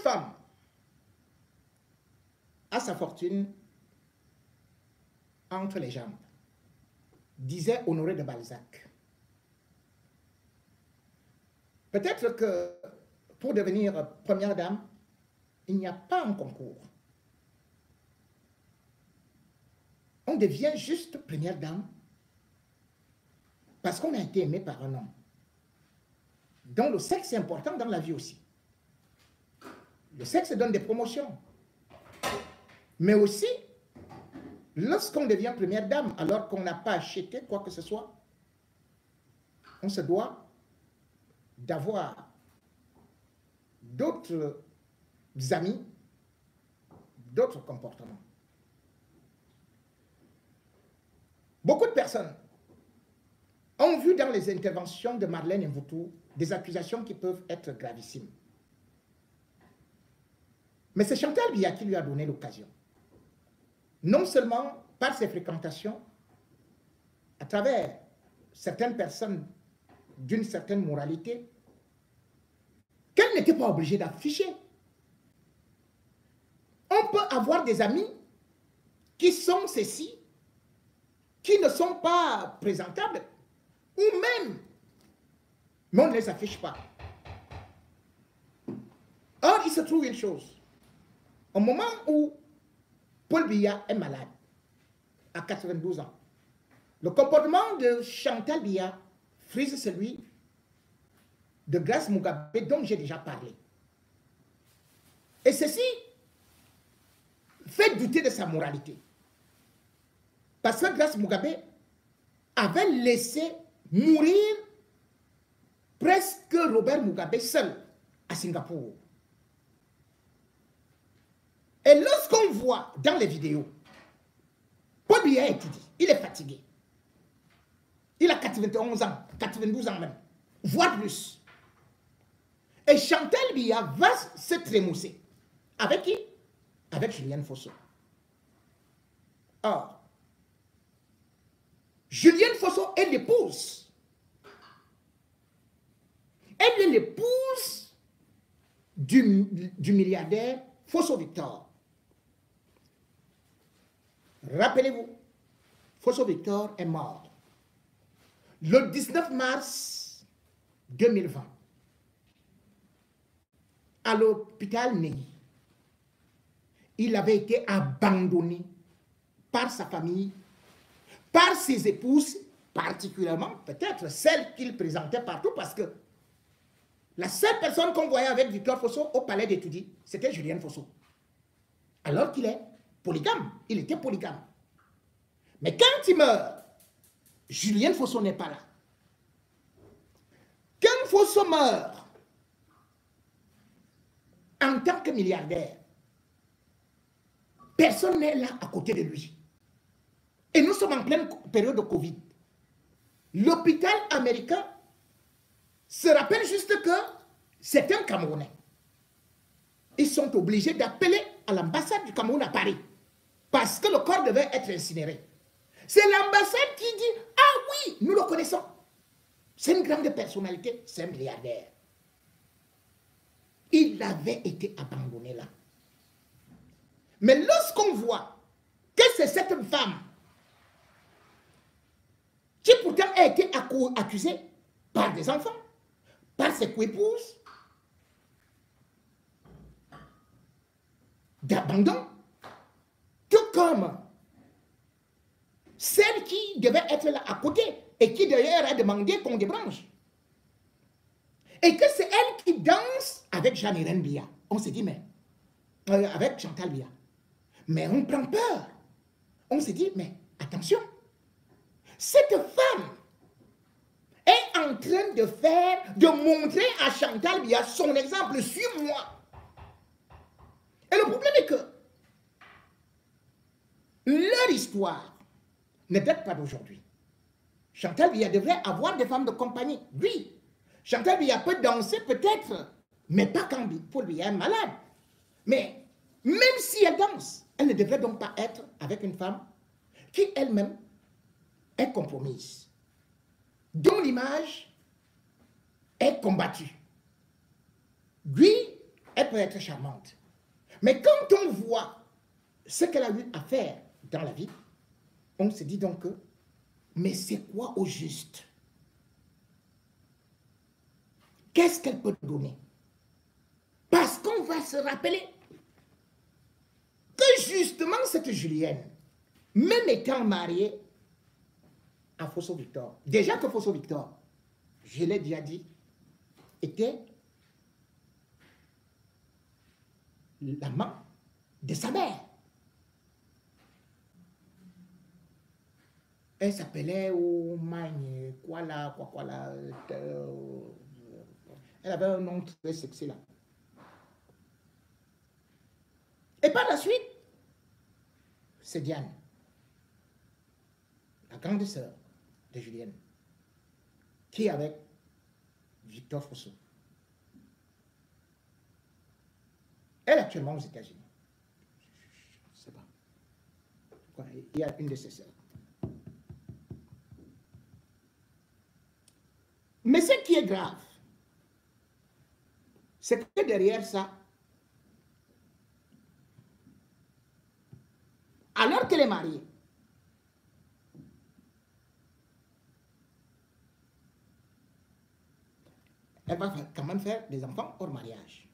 femme a sa fortune entre les jambes, disait Honoré de Balzac. Peut-être que pour devenir première dame, il n'y a pas un concours. On devient juste première dame parce qu'on a été aimé par un homme. Donc le sexe est important dans la vie aussi. Le sexe donne des promotions. Mais aussi, lorsqu'on devient première dame, alors qu'on n'a pas acheté quoi que ce soit, on se doit d'avoir d'autres amis, d'autres comportements. Beaucoup de personnes ont vu dans les interventions de Marlène Mvoutou des accusations qui peuvent être gravissimes. Mais c'est Chantal Biya qui lui a donné l'occasion. Non seulement par ses fréquentations, à travers certaines personnes d'une certaine moralité, qu'elle n'était pas obligée d'afficher. On peut avoir des amis qui sont ceci, qui ne sont pas présentables, ou même, mais on ne les affiche pas. Or, il se trouve une chose. Au moment où Paul Biya est malade, à 92 ans, le comportement de Chantal Biya frise celui de Grace Mugabe dont j'ai déjà parlé. Et ceci fait douter de sa moralité. Parce que Grace Mugabe avait laissé mourir presque Robert Mugabe seul à Singapour. Et lorsqu'on voit dans les vidéos, Paul Biya étudie, il est fatigué. Il a 91 ans, 92 ans même, voire plus. Et Chantal Biya va se trémousser. Avec qui? Avec Julienne Fosso. Or, Julienne Fosso est l'épouse. Elle est l'épouse du milliardaire Fosso Victor. Rappelez-vous, Fosso Victor est mort le 19 mars 2020 à l'hôpital Ney. Il avait été abandonné par sa famille, par ses épouses, particulièrement peut-être celles qu'il présentait partout, parce que la seule personne qu'on voyait avec Victor Fosso au palais d'études, c'était Julienne Fosso. Alors qu'il est polygame, il était polygame. Mais quand il meurt, Julienne Fosso n'est pas là. Quand Fosso meurt, en tant que milliardaire, personne n'est là à côté de lui. Et nous sommes en pleine période de Covid. L'hôpital américain se rappelle juste que c'est un Camerounais. Ils sont obligés d'appeler à l'ambassade du Cameroun à Paris parce que le corps devait être incinéré. C'est l'ambassade qui dit « Ah oui, nous le connaissons. C'est une grande personnalité, c'est un milliardaire. » Il avait été abandonné là. Mais lorsqu'on voit que c'est cette femme qui pourtant a été accusée par des enfants, par ses coépouses, d'abandon, tout comme celle qui devait être là à côté et qui d'ailleurs a demandé qu'on débranche. Et que c'est elle qui danse avec Jeanne-Irène Biya. On se dit, mais, avec Chantal Biya. Mais on prend peur. On se dit, mais attention, cette femme est en train de montrer à Chantal Biya son exemple, suis-moi. Et le problème est que leur histoire ne date pas d'aujourd'hui. Chantal Biya devrait avoir des femmes de compagnie. Oui, Chantal Biya peut danser peut-être, mais pas quand Paul Biya est malade. Mais même si elle danse, elle ne devrait donc pas être avec une femme qui elle-même est compromise, dont l'image est combattue. Lui est elle peut être charmante. Mais quand on voit ce qu'elle a eu à faire dans la vie, on se dit donc que, mais c'est quoi au juste? Qu'est-ce qu'elle peut donner? Parce qu'on va se rappeler que justement cette Julienne, même étant mariée à Fosso Victor, déjà que Fosso Victor, je l'ai déjà dit, était l'amant de sa mère. Elle s'appelait Oumagne, quoi là. Elle avait un nom très sexy là. Et par la suite, c'est Diane, la grande sœur de Julienne, qui est avec Victor Fosso. Elle est actuellement aux États-Unis. Je ne sais pas. Il y a une de ses sœurs. Mais ce qui est grave, c'est que derrière ça, alors qu'elle est mariée, elle va quand même faire des enfants hors mariage.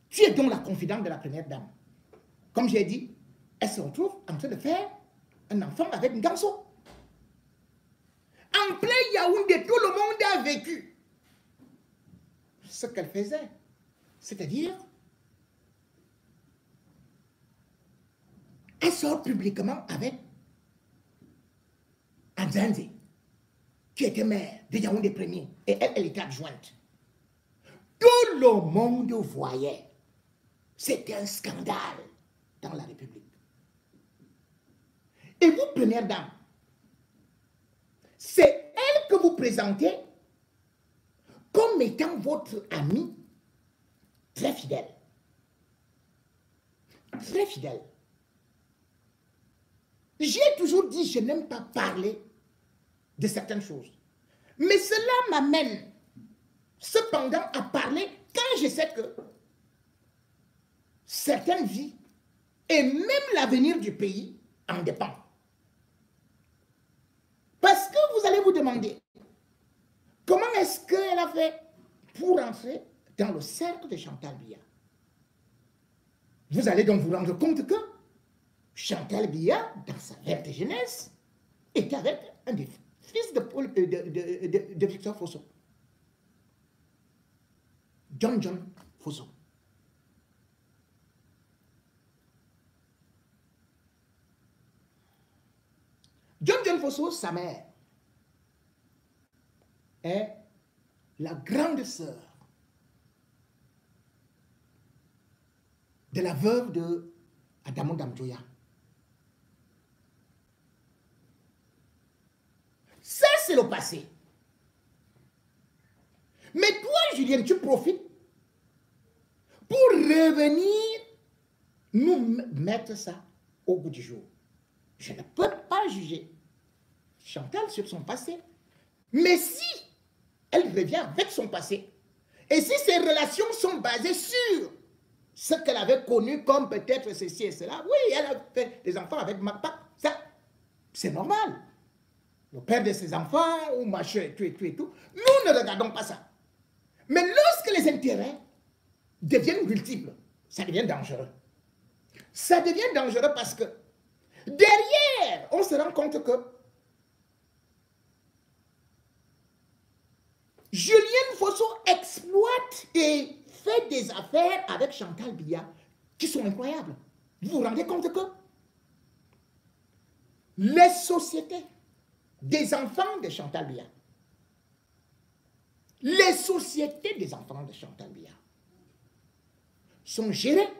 Tu es donc la confidente de la première dame. Comme j'ai dit, elle se retrouve en train de faire un enfant avec une garçon. En plein Yaoundé, tout le monde a vécu ce qu'elle faisait. C'est-à-dire, elle sort publiquement avec Anzanze, qui était maire de Yaoundé premier, et elle était adjointe. Tout le monde voyait. C'était un scandale dans la République. Et vous, première dame, c'est elle que vous présentez comme étant votre amie très fidèle. Très fidèle. J'ai toujours dit, je n'aime pas parler de certaines choses. Mais cela m'amène cependant à parler quand je sais que certaines vies et même l'avenir du pays en dépendent. Parce que vous allez vous demander, comment est-ce qu'elle a fait pour entrer dans le cercle de Chantal Biya? Vous allez donc vous rendre compte que Chantal Biya, dans sa verte jeunesse, était avec un des fils de Victor Fosso. John Fosso. John Fosso, sa mère, est la grande sœur de la veuve de Adamo Damjoya. Ça, c'est le passé. Mais toi, Julienne, tu profites pour revenir nous mettre ça au bout du jour. Je ne peux pas juger Chantal sur son passé. Mais si elle revient avec son passé, et si ses relations sont basées sur ce qu'elle avait connu comme peut-être ceci et cela, oui, elle a fait des enfants avec Macpac, ça, c'est normal. Le père de ses enfants, ou machin, et tout, nous ne regardons pas ça. Mais lorsque les intérêts deviennent multiples, ça devient dangereux. Ça devient dangereux parce que derrière, on se rend compte que Julienne Fosso exploite et fait des affaires avec Chantal Biya qui sont incroyables. Vous vous rendez compte que les sociétés des enfants de Chantal Biya, les sociétés des enfants de Chantal Biya sont gérées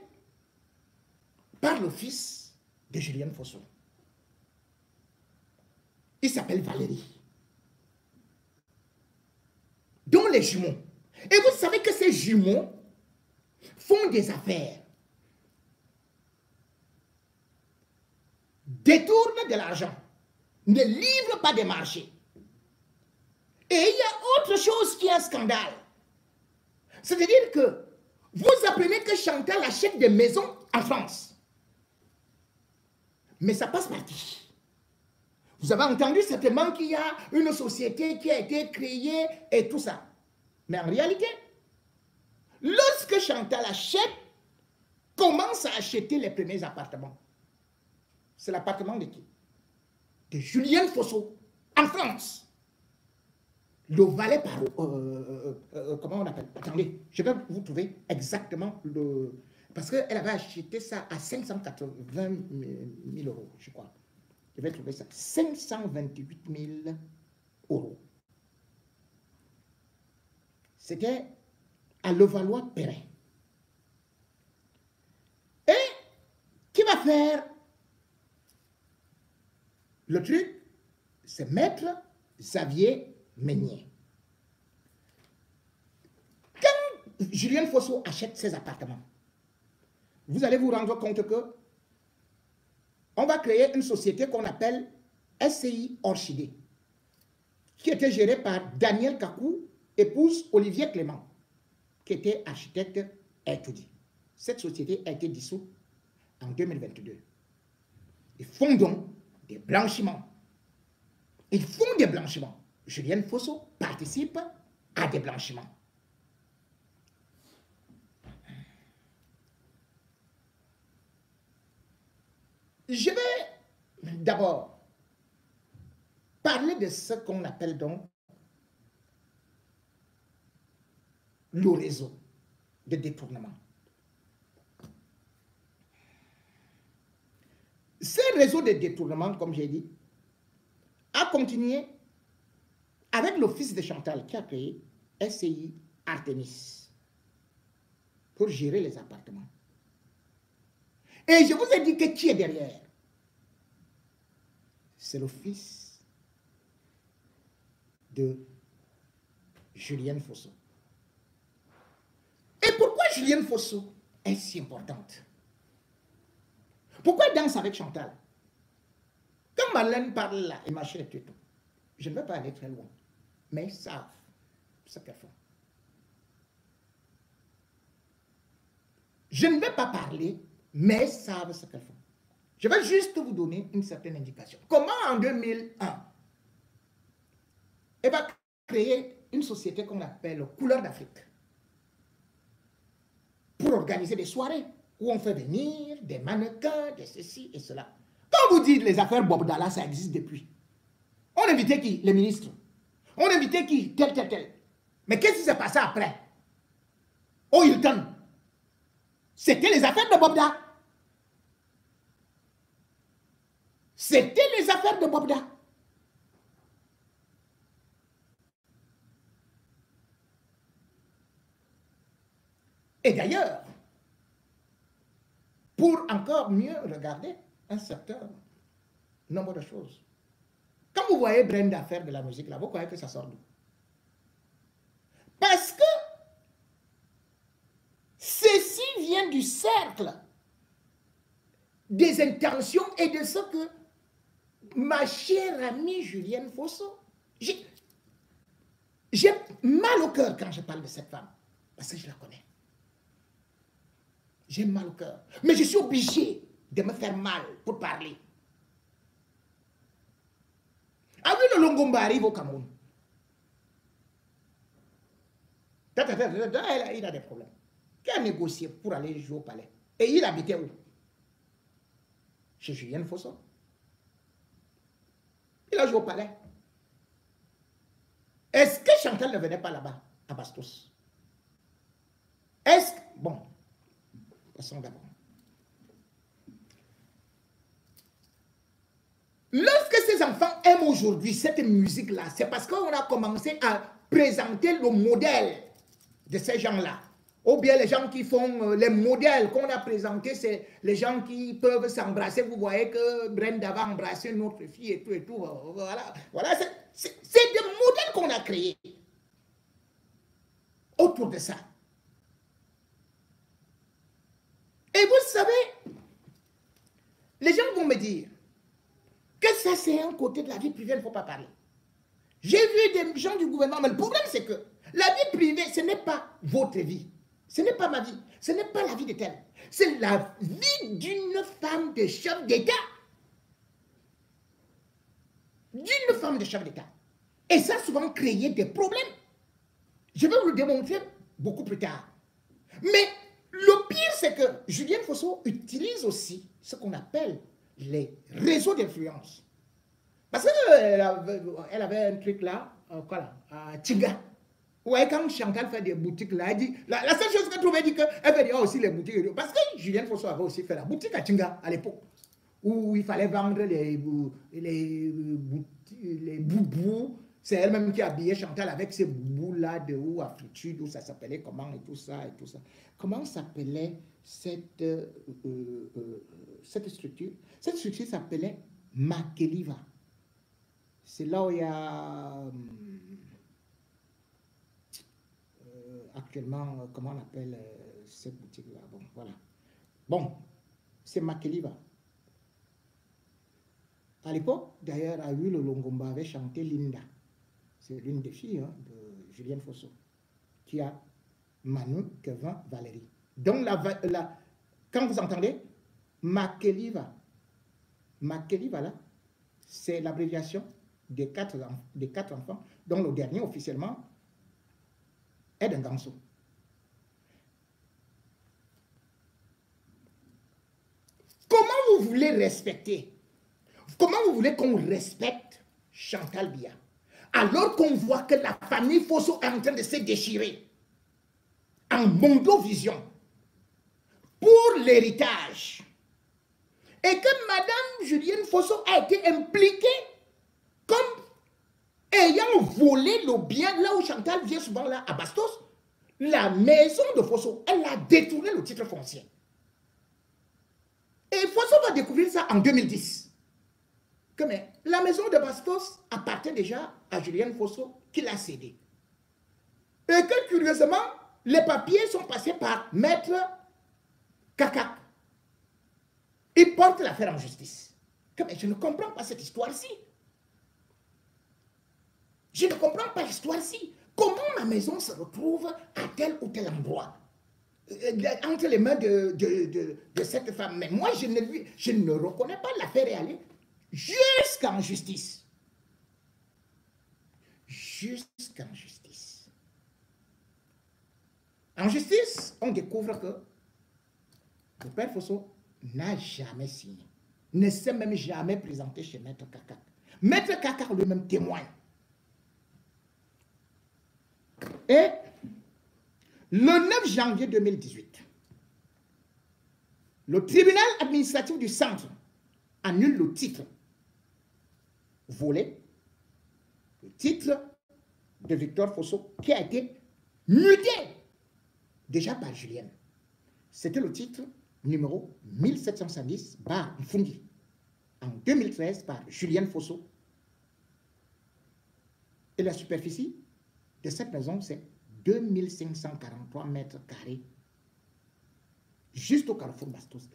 par le fils de Julienne Fosso. Il s'appelle Valérie. Dont les jumeaux. Et vous savez que ces jumeaux font des affaires, détournent de l'argent, ne livrent pas des marchés. Et il y a Autre chose qui est un scandale, c'est-à-dire que vous apprenez que Chantal achète des maisons en France. Mais ça passe par qui? Vous avez entendu certainement qu'il y a une société qui a été créée et tout ça. Mais en réalité, lorsque Chantal achète, commence à acheter les premiers appartements, c'est l'appartement de qui? De Julienne Fosso, en France. Le valet par... comment on appelle? Attendez, je vais vous trouver exactement le... Parce qu'elle avait acheté ça à 580 000 euros, je crois. Je vais trouver ça. 528 000 euros. C'était à Levallois-Perrin. Et qui va faire le truc? C'est Maître Xavier Meignier. Quand Julienne Fosso achète ses appartements, vous allez vous rendre compte que on va créer une société qu'on appelle SCI Orchidée, qui était gérée par Daniel Kakou, épouse Olivier Clément, qui était architecte étourdi. Cette société a été dissoute en 2022. Ils font donc des blanchiments. Ils font des blanchiments. Julienne Fosso participe à des blanchiments. Je vais d'abord parler de ce qu'on appelle donc le réseau de détournement. Ce réseau de détournement, comme j'ai dit, a continué avec le fils de Chantal qui a créé SCI Artemis pour gérer les appartements. Et je vous ai dit que qui est derrière? C'est le fils de Julienne Fosso. Et pourquoi Julienne Fosso est si importante? Pourquoi elle danse avec Chantal? Quand Marlène parle là, et machin et tout, je ne vais pas aller très loin, mais ils savent ce qu'elles font. Je ne vais pas parler, mais ils savent ce qu'elles font. Je vais juste vous donner une certaine indication. Comment en 2001, elle va créer une société qu'on appelle Couleur d'Afrique pour organiser des soirées où on fait venir des mannequins, de ceci et cela. Quand vous dites les affaires Bob Dalla, ça existe depuis. On invitait qui? Les ministres. On invitait qui? Tel, tel, tel. Mais qu'est-ce qui s'est passé après? Oh, Hilton. C'était les affaires de Bobda. C'était les affaires de Bobda. Et d'ailleurs, pour encore mieux regarder un certain nombre de choses. Quand vous voyez Brenda faire de la musique, là, vous croyez que ça sort d'où? Parce que ceci vient du cercle des intentions et de ce que ma chère amie Julienne Fosso, j'ai mal au cœur quand je parle de cette femme, parce que je la connais. J'ai mal au cœur. Mais je suis obligé de me faire mal pour parler. Ah oui, le Longomba arrive au Cameroun. Il a des problèmes. Qui a négocié pour aller jouer au palais? Et il habitait où? Chez Julienne Fosso. Il a joué au palais. Est-ce que Chantal ne venait pas là-bas, à Bastos? Est-ce que... Bon, passons d'abord. Lorsque ces enfants aiment aujourd'hui cette musique-là, c'est parce qu'on a commencé à présenter le modèle de ces gens-là. Ou bien les gens qui font les modèles qu'on a présentés, c'est les gens qui peuvent s'embrasser. Vous voyez que Brenda va embrasser notre fille et tout et tout. Voilà, voilà c'est des modèles qu'on a créés autour de ça. Et vous savez, les gens vont me dire que ça c'est un côté de la vie privée, il ne faut pas parler. J'ai vu des gens du gouvernement, mais le problème c'est que la vie privée, ce n'est pas votre vie. Ce n'est pas ma vie. Ce n'est pas la vie de tel. C'est la vie d'une femme de chef d'État. D'une femme de chef d'État. Et ça a souvent créé des problèmes. Je vais vous le démontrer beaucoup plus tard. Mais le pire, c'est que Julienne Fosso utilise aussi ce qu'on appelle les réseaux d'influence. Parce qu'elle avait un truc là, quoi là, à Tinga. Ouais, quand Chantal fait des boutiques là, elle dit, la seule chose qu'elle trouve, elle dit qu'elle fait aussi les boutiques. Parce que Julienne Fosso avait aussi fait la boutique à Tinga à l'époque, où il fallait vendre les boubous. C'est elle-même qui habillait Chantal avec ces boubous-là de haut à friture, où ça s'appelait comment et tout ça et tout ça. Comment s'appelait cette structure? Cette structure s'appelait Makeliva. C'est là où il y a actuellement, comment on appelle cette boutique-là? Bon, voilà. Bon, c'est Makeliva. À l'époque, d'ailleurs, à le Longomba avait chanté Linda. C'est l'une des filles de Julienne Fosso, qui a Manu, Kevin, Valérie. Donc, quand vous entendez Makeliva, Makeliva là, c'est l'abréviation des quatre enfants, dont le dernier officiellement est d'un Ganso. Comment vous voulez respecter? Comment vous voulez qu'on respecte Chantal Biya alors qu'on voit que la famille Fosso est en train de se déchirer en mondovision pour l'héritage et que Madame Julienne Fosso a été impliquée comme ayant volé le bien là où Chantal vient souvent là à Bastos, la maison de Fosso, elle a détourné le titre foncier. Et Fosso va découvrir ça en 2010. Que mais, la maison de Bastos appartient déjà à Julienne Fosso qui l'a cédée. Et que curieusement, les papiers sont passés par Maître Kakak. Il porte l'affaire en justice. Que mais, je ne comprends pas cette histoire-ci. Je ne comprends pas l'histoire-ci. Comment ma maison se retrouve à tel ou tel endroit entre les mains de cette femme. Mais moi, je ne reconnais pas l'affaire est allée jusqu'en justice. Jusqu'en justice. En justice, on découvre que le père Fosso n'a jamais signé. Ne s'est même jamais présenté chez Maître Kakak. Maître Kakak lui-même témoigne. Et le 9 janvier 2018, le tribunal administratif du centre annule le titre volé, le titre de Victor Fosso qui a été muté déjà par Julienne. C'était le titre numéro 1770/Mfundi en 2013 par Julienne Fosso. Et la superficie de cette maison, c'est 2543 mètres carrés, juste au carrefour Bastos.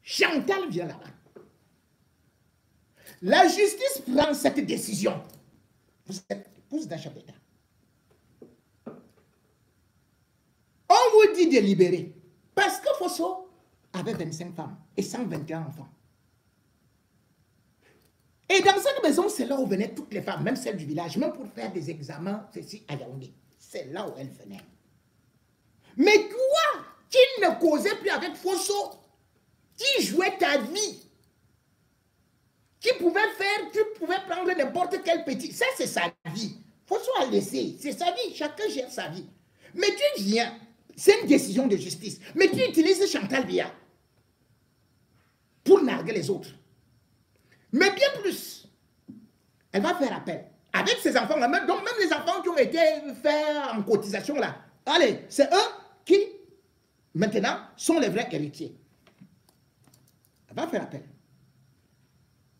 Chantal vient là-bas. La justice prend cette décision. Vous êtes épouse d'un chef d'État. On vous dit de libérer. Parce que Fosso avait 25 femmes et 121 enfants. Et dans cette maison, c'est là où venaient toutes les femmes, même celles du village, même pour faire des examens, ceci à Yaoundé. C'est là où elles venaient. Mais toi, qui ne causais plus avec Fosso, qui jouait ta vie, qui pouvait faire, tu pouvais prendre n'importe quel petit. Ça, c'est sa vie. Fosso a laissé, c'est sa vie, chacun gère sa vie. Mais tu viens, c'est une décision de justice, mais tu utilises Chantal Biya pour narguer les autres. Mais bien plus, elle va faire appel. Avec ses enfants, donc même les enfants qui ont été faits en cotisation là, allez, c'est eux qui, maintenant, sont les vrais héritiers. Elle va faire appel.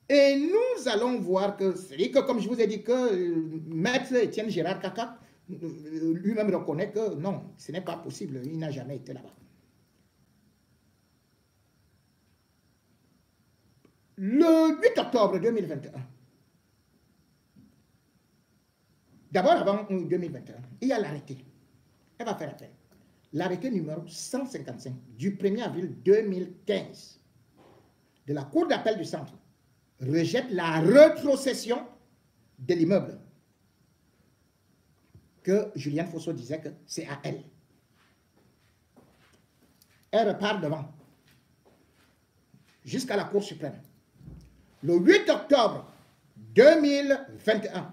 Et nous allons voir que, c'est que comme je vous ai dit que Maître Étienne Gérard Kakak lui-même reconnaît que non, ce n'est pas possible, il n'a jamais été là-bas. Le 8 octobre 2021, D'abord, avant 2021, il y a l'arrêté. Elle va faire appel. L'arrêté numéro 155 du 1er avril 2015 de la Cour d'appel du centre rejette la rétrocession de l'immeuble que Julienne Fosso disait que c'est à elle. Elle repart devant jusqu'à la Cour suprême. Le 8 octobre 2021,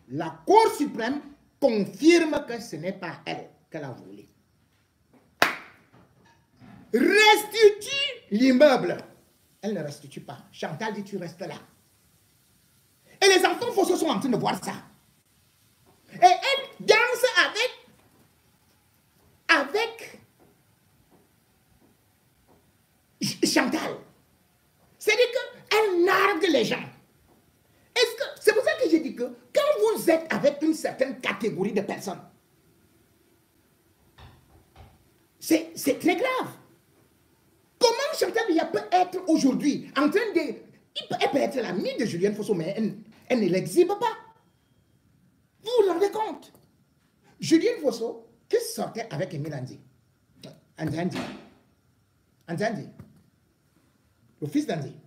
la Cour suprême confirme que ce n'est pas elle qu'elle a volé. Restitue l'immeuble. Elle ne restitue pas. Chantal dit tu restes là. Et les enfants Fosso sont en train de voir ça. Et elle danse avec Chantal. C'est-à-dire qu'elle nargue les gens. C'est pour ça que j'ai dit que quand vous êtes avec une certaine catégorie de personnes, c'est très grave. Comment Chantal Biya peut être aujourd'hui en train de... Elle peut être l'amie de Julienne Fosso, mais elle ne l'exhibe pas. Vous vous rendez compte? Julienne Fosso, qui sortait avec Emile Andy. Andy. Le fils d'Andy.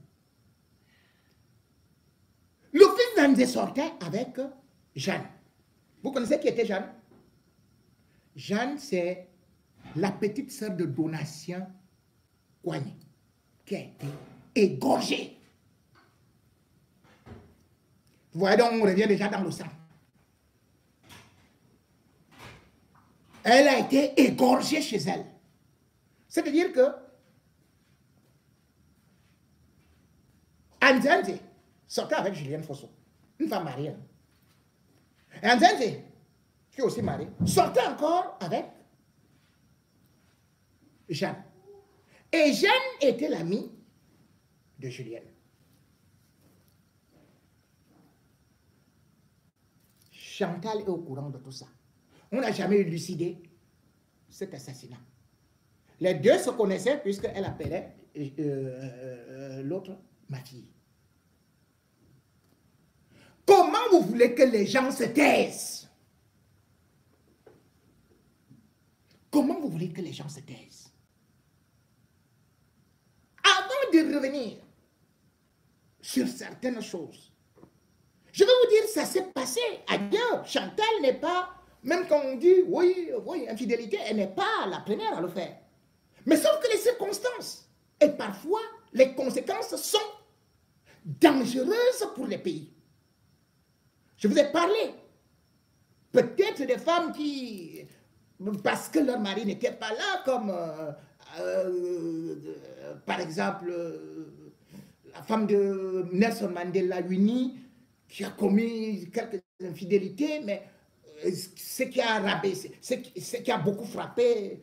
Le fils d'Andy sortait avec Jeanne. Vous connaissez qui était Jeanne? Jeanne, c'est la petite sœur de Donatien Coigny, qui a été égorgée. Vous voyez donc, on revient déjà dans le sang. Elle a été égorgée chez elle. C'est-à-dire que Anzanze sortait avec Julienne Fosso, une femme mariée. Et Anzanze, qui est aussi mariée, sortait encore avec Jeanne. Et Jeanne était l'amie de Julienne. Chantal est au courant de tout ça. On n'a jamais élucidé cet assassinat. Les deux se connaissaient puisqu'elle appelait l'autre ma fille. Comment vous voulez que les gens se taisent? Comment vous voulez que les gens se taisent? Avant de revenir sur certaines choses, je vais vous dire, ça s'est passé ailleurs. Chantal n'est pas, même quand on dit, oui, infidélité, elle n'est pas la première à le faire. Mais sauf que les circonstances, et parfois, les conséquences sont dangereuses pour les pays. Je vous ai parlé, peut-être des femmes qui, parce que leur mari n'était pas là, comme, par exemple, la femme de Nelson Mandela Winnie, qui a commis quelques infidélités, mais ce qui a rabaissé, ce qui a beaucoup frappé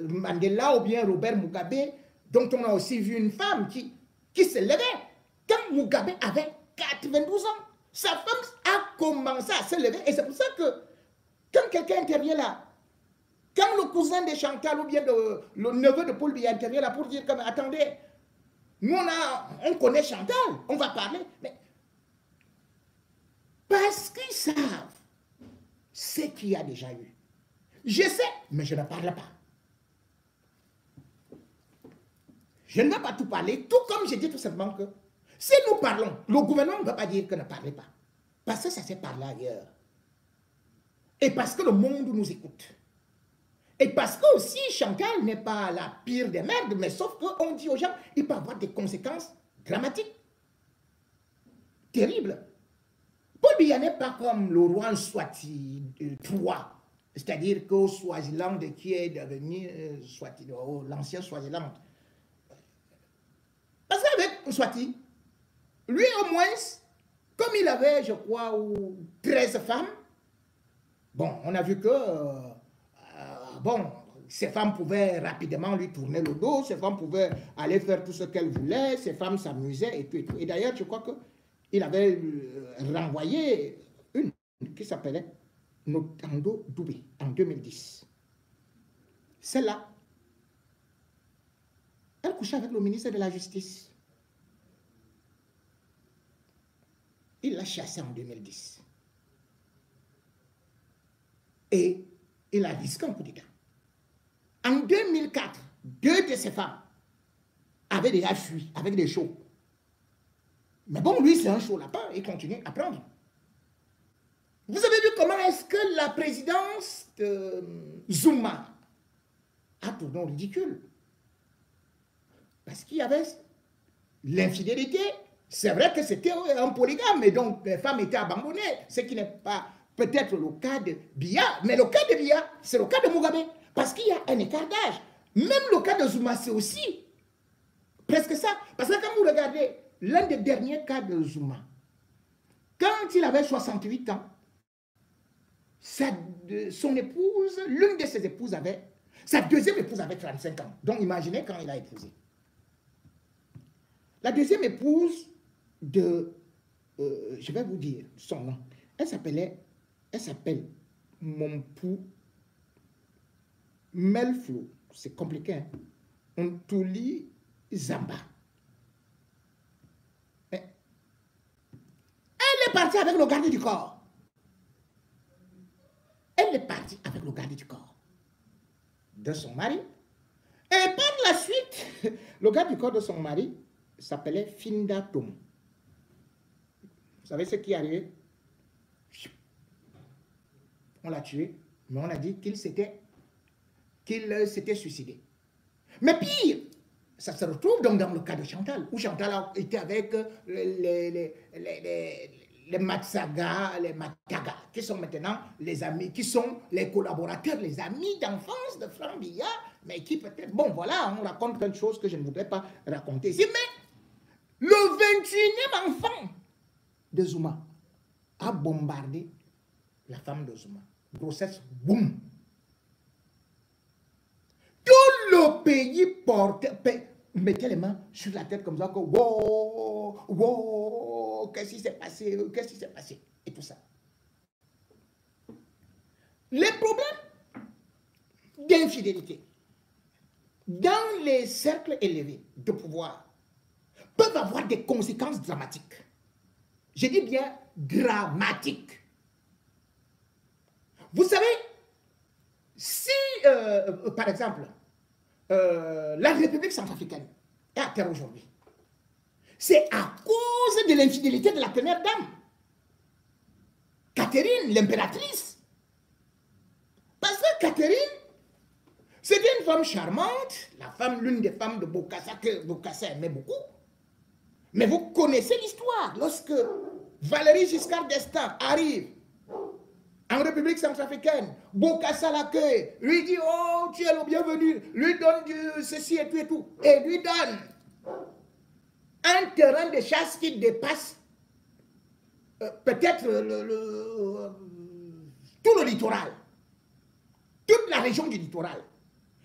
Mandela ou bien Robert Mugabe, dont on a aussi vu une femme qui se levait. Quand Mugabe avait 92 ans, sa femme a commencé à se lever. Et c'est pour ça que quand quelqu'un intervient là, quand le cousin de Chantal ou bien le neveu de Paul Biya intervient là pour dire comme attendez, nous on connaît Chantal, on va parler, mais parce qu'ils savent ce qu'il y a déjà eu. Je sais, mais je ne parle pas. Je ne vais pas tout parler, tout comme je dis tout simplement que si nous parlons, le gouvernement ne va pas dire que ne parlez pas. Parce que ça s'est parlé ailleurs. Et parce que le monde nous écoute. Et parce que aussi Chantal n'est pas la pire des merdes, mais sauf qu'on dit aux gens, il peut avoir des conséquences dramatiques, terribles. Paul Biya n'est pas comme le roi Swati III, c'est-à-dire qu'au Swaziland qui est devenu l'ancien Swaziland. Parce qu'avec Swati, lui au moins, comme il avait, je crois, 13 femmes, bon, on a vu que, bon, ces femmes pouvaient rapidement lui tourner le dos, ces femmes pouvaient aller faire tout ce qu'elles voulaient, ces femmes s'amusaient et tout et tout. Et d'ailleurs, je crois qu'il avait renvoyé une qui s'appelait Notando Doubé en 2010. Celle-là, elle couchait avec le ministre de la Justice. Il l'a chassée en 2010. Et il a risqué un coup d'État. En 2004, 2 de ses femmes avaient déjà fui avec des chauds. Mais bon, lui, c'est un chaud lapin, il continue à prendre. Vous avez vu comment est-ce que la présidence de Zuma a tourné au ridicule? Parce qu'il y avait l'infidélité. C'est vrai que c'était un polygame, et donc les femmes étaient abandonnées, ce qui n'est pas peut-être le cas de Biya, mais le cas de Biya, c'est le cas de Mugabe, parce qu'il y a un écart d'âge. Même le cas de Zuma, c'est aussi presque ça. Parce que quand vous regardez l'un des derniers cas de Zuma, quand il avait 68 ans, son épouse, l'une de ses épouses avait, sa deuxième épouse avait 35 ans. Donc imaginez quand il a épousé. La deuxième épouse de, je vais vous dire son nom, elle s'appelle Mompou Melflo, c'est compliqué, hein? Ntuli Zamba. Elle est partie avec le garde du corps. Elle est partie avec le garde du corps de son mari. Et par la suite, le garde du corps de son mari s'appelait Finda Tom. Vous savez ce qui est arrivé? On l'a tué, mais on a dit qu'il s'était suicidé. Mais pire, ça se retrouve donc dans le cas de Chantal, où Chantal a été avec les Matsaga, les Mataga, qui sont maintenant les amis, qui sont les collaborateurs, les amis d'enfance de Franck Biya, mais qui peut-être, bon voilà, on raconte quelque chose que je ne voudrais pas raconter ici, mais le 21e enfant de Zuma a bombardé la femme de Zuma. Grossesse, boum. Tout le pays mettait les mains sur la tête comme ça, que wow, wow, qu'est-ce qui s'est passé, qu'est-ce qui s'est passé, et tout ça. Les problèmes d'infidélité dans les cercles élevés de pouvoir peuvent avoir des conséquences dramatiques. Je dis bien dramatiques. Vous savez, si, par exemple, la République centrafricaine est à terre aujourd'hui, c'est à cause de l'infidélité de la première dame, Catherine, l'impératrice. Parce que Catherine, c'était une femme charmante, l'une des femmes de Bokassa, que Bokassa aimait beaucoup. Mais vous connaissez l'histoire. Lorsque Valéry Giscard d'Estaing arrive en République centrafricaine, Bokassa l'accueille, lui dit « Oh, tu es le bienvenu », lui donne ceci et tout, et lui donne un terrain de chasse qui dépasse peut-être tout le littoral, toute la région du littoral.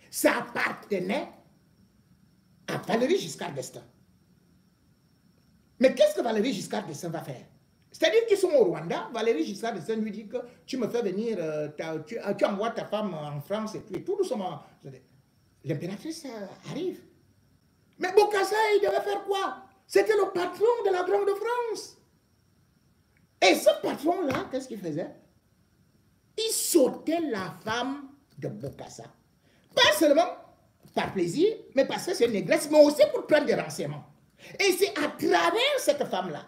Ça appartenait à Valéry Giscard d'Estaing. Mais qu'est-ce que Valéry Giscard d'Estaing va faire? C'est-à-dire qu'ils sont au Rwanda, Valéry Giscard d'Estaing lui dit que tu me fais venir, tu envoies ta femme en France et tout doucement. L'impératrice arrive. Mais Bokassa, il devait faire quoi? C'était le patron de la Grande France. Et ce patron-là, qu'est-ce qu'il faisait? Il sautait la femme de Bokassa. Pas seulement par plaisir, mais parce que c'est une négresse, mais aussi pour prendre des renseignements. Et c'est à travers cette femme-là,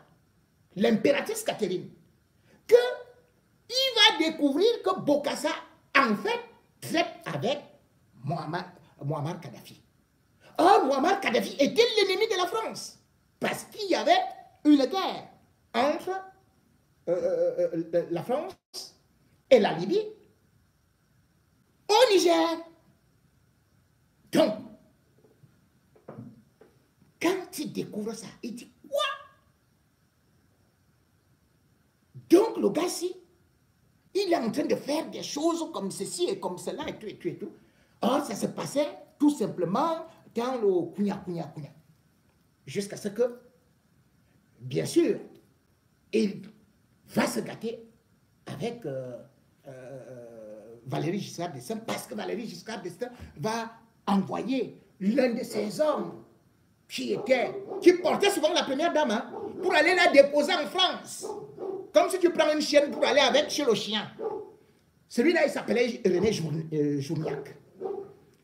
l'impératrice Catherine, qu'il va découvrir que Bokassa, en fait, traite avec Muammar Kadhafi. Or, Muammar Kadhafi était l'ennemi de la France, parce qu'il y avait une guerre entre la France et la Libye au Niger. Donc, quand il découvre ça, il dit « Quoi ?» Donc, le gars-ci, il est en train de faire des choses comme ceci et comme cela et tout et tout et tout. Or, ça se passait tout simplement dans le Kounia. Jusqu'à ce que, bien sûr, il va se gâter avec Valéry Giscard d'Estaing, parce que Valéry Giscard d'Estaing va envoyer l'un de ses hommes qui portait souvent la première dame, hein, pour aller la déposer en France. Comme si tu prends une chienne pour aller avec chez le chien. Celui-là, il s'appelait René Journiac.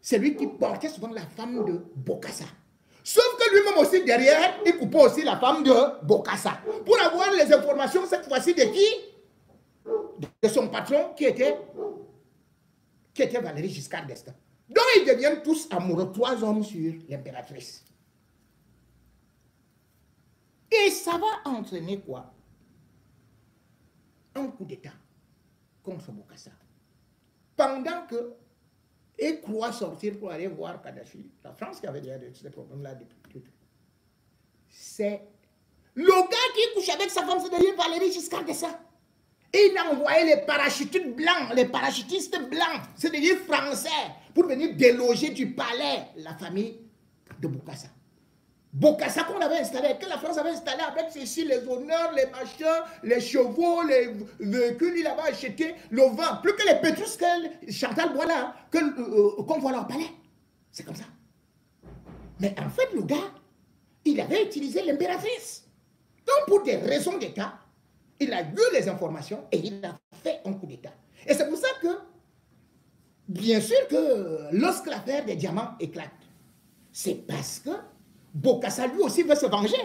C'est lui qui portait souvent la femme de Bokassa. Sauf que lui-même aussi, derrière, il coupait aussi la femme de Bokassa. Pour avoir les informations, cette fois-ci, de qui? De son patron, qui était Valéry Giscard d'Estaing. Donc, ils deviennent tous amoureux, 3 hommes sur l'impératrice. Et ça va entraîner quoi? Un coup d'État contre Bokassa. Pendant que il croit sortir pour aller voir Kadhafi, la France qui avait déjà ces problèmes-là depuis. C'est le gars qui couche avec sa femme, c'est devenu Valéry Giscard d'Estaing. Il a envoyé les parachutistes blancs, c'est-à-dire français, pour venir déloger du palais la famille de Bokassa. Bokassa qu'on avait installé, que la France avait installé avec ceci, les honneurs, les machins, les chevaux, les véhicules, il avait acheté le vin, plus que les pétrus que Chantal voit là, qu'on voit là au palais. C'est comme ça. Mais en fait, le gars, il avait utilisé l'impératrice. Donc, pour des raisons d'État, il a eu les informations et il a fait un coup d'État. Et c'est pour ça que, bien sûr que lorsque l'affaire des diamants éclate, c'est parce que Bokassa lui aussi veut se venger.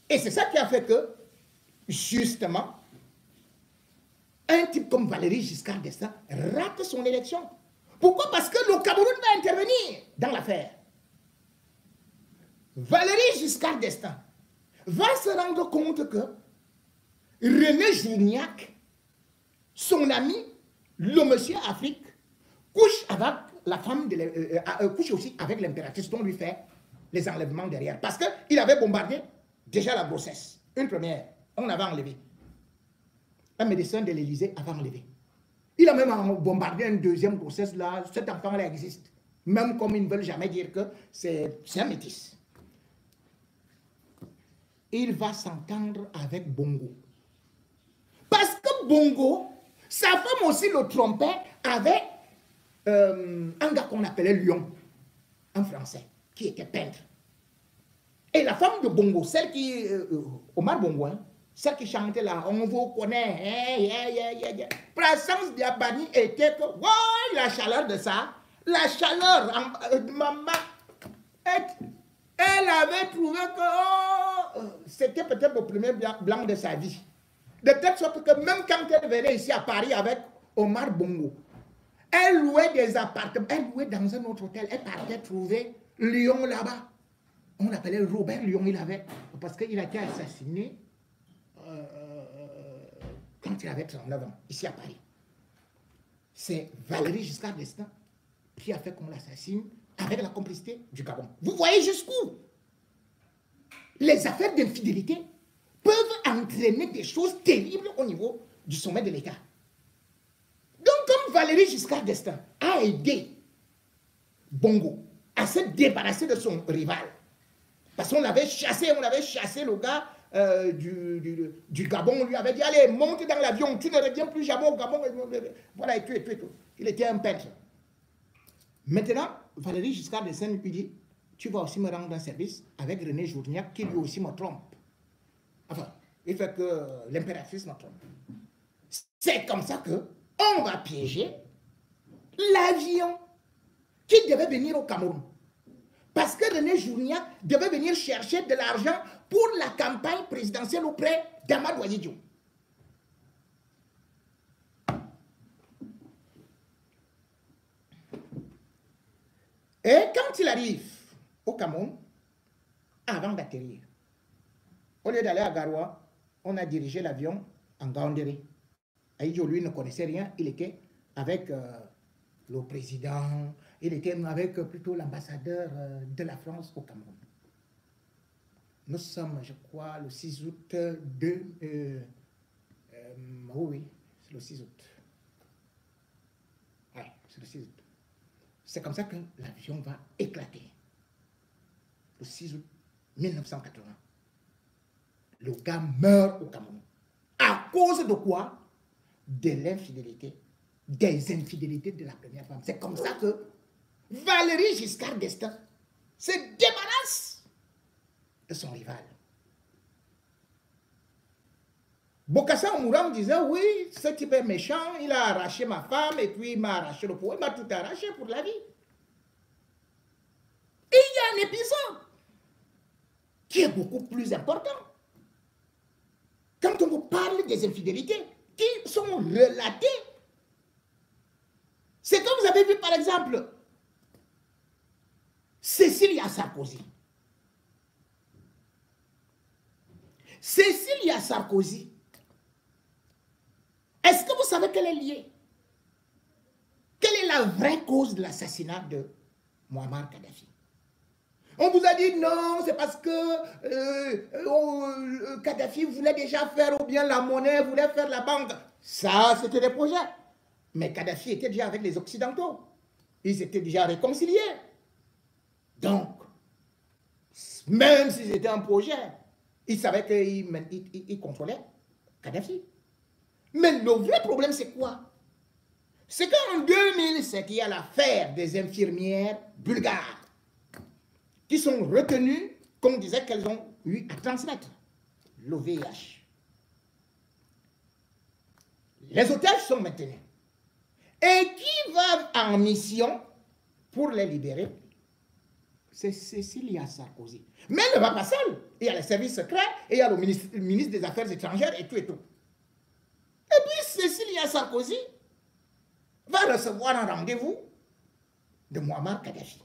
Et c'est ça qui a fait que, justement, un type comme Valéry Giscard d'Estaing rate son élection. Pourquoi? Parce que le Cameroun va intervenir dans l'affaire. Valéry Giscard d'Estaing va se rendre compte que René Journiac, son ami, le monsieur Afrique, couche avec la femme, couche aussi avec l'impératrice, dont lui fait les enlèvements derrière. Parce qu'il avait bombardé déjà la grossesse. Une première, on avait enlevé. Un médecin de l'Élysée avait enlevé. Il a même bombardé une deuxième grossesse là. Cet enfant-là existe. Même comme ils ne veulent jamais dire que c'est un métis. Il va s'entendre avec Bongo. Parce que Bongo, sa femme aussi le trompait avec un gars qu'on appelait Lyon, un Français, qui était peintre. Et la femme de Bongo, celle qui, Omar Bongo, hein, celle qui chantait là, on vous connaît, Présence d'Abani était que, ouais, la chaleur de ça, la chaleur, maman, elle avait trouvé que c'était peut-être le premier blanc de sa vie. De telle sorte que même quand elle venait ici à Paris avec Omar Bongo, elle louait des appartements, elle louait dans un autre hôtel, elle partait trouver Lyon là-bas. On l'appelait Robert Lyon, il avait, parce qu'il a été assassiné quand il avait 39 ans, ici à Paris. C'est Valéry Giscard d'Estaing qui a fait qu'on l'assassine avec la complicité du Gabon. Vous voyez jusqu'où les affaires d'infidélité peuvent entraîner des choses terribles au niveau du sommet de l'État. Donc, comme Valéry Giscard d'Estaing a aidé Bongo à se débarrasser de son rival, parce qu'on l'avait chassé, le gars du Gabon, on lui avait dit, allez, monte dans l'avion, tu ne reviens plus jamais au Gabon. Voilà, et tout. Il était un peintre. Maintenant, Valéry Giscard d'Estaing lui dit, tu vas aussi me rendre un service avec René Journiac, qui lui aussi me trompe. Enfin, il fait que l'impératrice me trompe. C'est comme ça que on va piéger l'avion qui devait venir au Cameroun. Parce que René Journiac devait venir chercher de l'argent pour la campagne présidentielle auprès d'Amadou Ahidjo. Et quand il arrive au Cameroun, avant d'atterrir, au lieu d'aller à Garoua, on a dirigé l'avion en Gaoundéré. Ahidjo, lui, ne connaissait rien. Il était avec le président, il était avec plutôt l'ambassadeur de la France au Cameroun. Nous sommes, je crois, le 6 août oui, c'est le 6 août. Oui, c'est le 6 août. C'est comme ça que l'avion va éclater. Le 6 août 1980. Le gars meurt au Cameroun. À cause de quoi? De l'infidélité, des infidélités de la première femme. C'est comme ça que Valéry Giscard d'Estaing se débarrasse de son rival. Bokassa en mourant disait, oui, ce type est méchant, il a arraché ma femme et puis il m'a arraché le pouvoir, il m'a tout arraché pour la vie. Et il y a un épisode qui est beaucoup plus important. Quand on vous parle des infidélités qui sont relatées, c'est comme vous avez vu par exemple Cécilia Sarkozy. Cécilia Sarkozy, est-ce que vous savez qu'elle est liée? Quelle est la vraie cause de l'assassinat de Muammar Kadhafi? On vous a dit non, c'est parce que Kadhafi voulait déjà faire ou bien la monnaie, voulait faire la banque. Ça, c'était des projets. Mais Kadhafi était déjà avec les Occidentaux. Ils étaient déjà réconciliés. Donc, même s'ils étaient un projet, ils savaient qu'ils contrôlaient Kadhafi. Mais le vrai problème, c'est quoi? C'est qu'en 2007, il y a l'affaire des infirmières bulgares qui sont retenues, comme on disait qu'elles ont eu à transmettre le VIH. Les otages sont maintenus. Et qui va en mission pour les libérer? C'est Cécilia Sarkozy. Mais elle ne va pas seule. Il y a les services secrets, et il y a le ministre des Affaires étrangères et tout et tout. Et puis Cécilia Sarkozy va recevoir un rendez-vous de Muammar Kadhafi.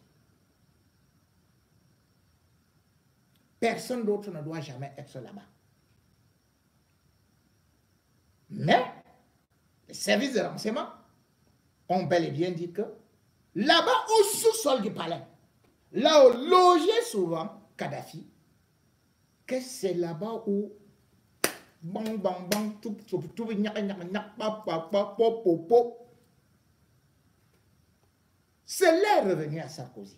Personne d'autre ne doit jamais être là-bas. Mais les services de renseignement ont bel et bien dit que là-bas, au sous-sol du palais, là où logeait souvent Kadhafi, que c'est là-bas où bang bang bang tout c'est l'air revenu à Sarkozy.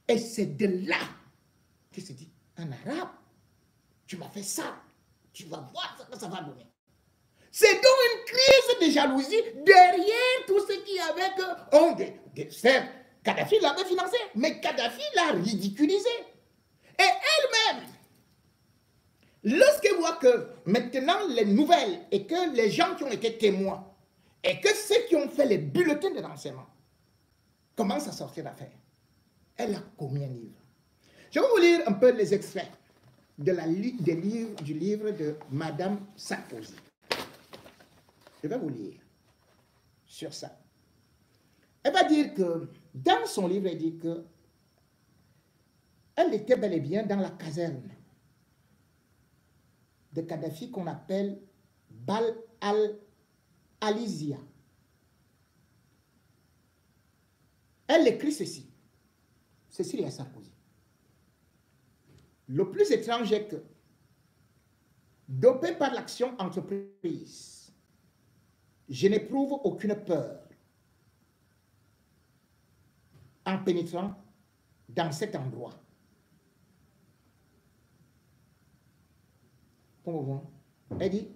Et c'est de là qu'il se dit, en arabe, tu m'as fait ça, tu vas voir ce que ça va donner. C'est donc une crise de jalousie derrière tout ce qui avait certes, Kadhafi l'avait financé, mais Kadhafi l'a ridiculisé. Et elle-même, lorsqu'elle voit que maintenant les nouvelles et que les gens qui ont été témoins et que ceux qui ont fait les bulletins de renseignement commencent à sortir d'affaire, elle a commis un livre. Je vais vous lire un peu les extraits du livre de Madame Sarkozy. Je vais vous lire sur ça. Elle va dire que, dans son livre, elle dit que elle était bel et bien dans la caserne de Kadhafi qu'on appelle Bal al-Alizia. Elle écrit ceci. Cécilia Sarkozy. Le plus étrange est que, dopé par l'action entreprise, je n'éprouve aucune peur en pénétrant dans cet endroit. Elle dit,